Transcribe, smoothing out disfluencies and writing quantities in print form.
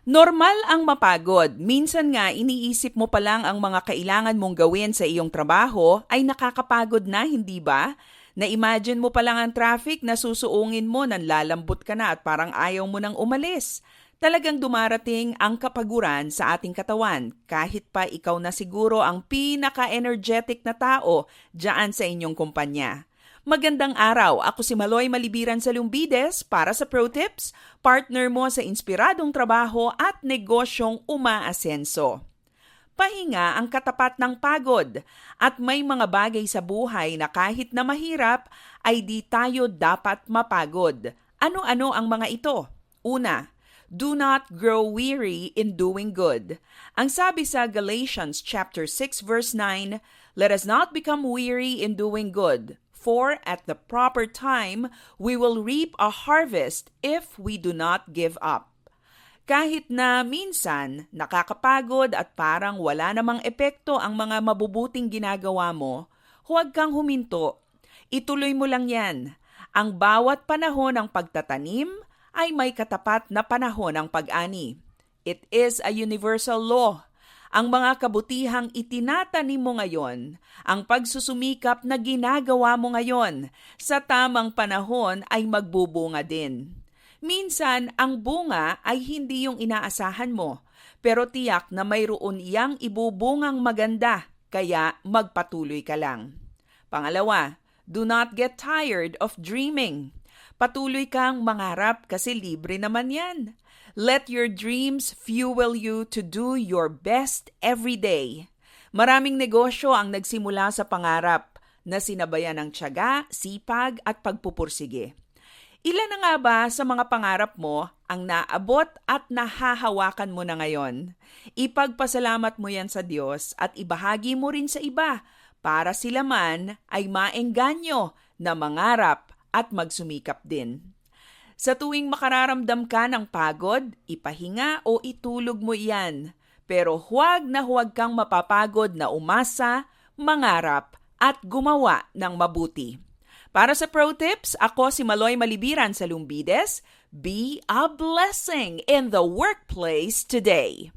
Normal ang mapagod. Minsan nga iniisip mo pa lang ang mga kailangan mong gawin sa iyong trabaho ay nakakapagod na, hindi ba? Na-imagine mo pa lang ang traffic na susuungin mo, nanlalambot ka na at parang ayaw mo nang umalis. Talagang dumarating ang kapaguran sa ating katawan kahit pa ikaw na siguro ang pinaka-energetic na tao diyan sa inyong kumpanya. Magandang araw, ako si Maloy Malibiran sa Lumbides para sa Pro Tips, partner mo sa inspiradong trabaho at negosyong umaasenso. Pahinga ang katapat ng pagod at may mga bagay sa buhay na kahit na mahirap ay di tayo dapat mapagod. Ano-ano ang mga ito? Una, do not grow weary in doing good. Ang sabi sa Galatians chapter 6 verse 9, let us not become weary in doing good. For at the proper time, we will reap a harvest if we do not give up. Kahit na minsan nakakapagod at parang wala namang epekto ang mga mabubuting ginagawa mo, huwag kang huminto. Ituloy mo lang yan. Ang bawat panahon ng pagtatanim ay may katapat na panahon ng pag-ani. It is a universal law. Ang mga kabutihang itinatanim mo ngayon, ang pagsusumikap na ginagawa mo ngayon, sa tamang panahon ay magbubunga din. Minsan, ang bunga ay hindi yung inaasahan mo, pero tiyak na mayroon iyang ibubungang maganda, kaya magpatuloy ka lang. Pangalawa, do not get tired of dreaming. Patuloy kang mangarap kasi libre naman yan. Let your dreams fuel you to do your best every day. Maraming negosyo ang nagsimula sa pangarap na sinabayan ng tiyaga, sipag at pagpupursige. Ilan na nga ba sa mga pangarap mo ang naabot at nahahawakan mo na ngayon? Ipagpasalamat mo yan sa Diyos at ibahagi mo rin sa iba para sila man ay maengganyo na mangarap at magsumikap din. Sa tuwing makararamdam ka ng pagod, ipahinga o itulog mo iyan. Pero huwag kang mapapagod na umasa, mangarap at gumawa ng mabuti. Para sa Pro Tips, ako si Maloy Malibiran sa Lumbides. Be a blessing in the workplace today.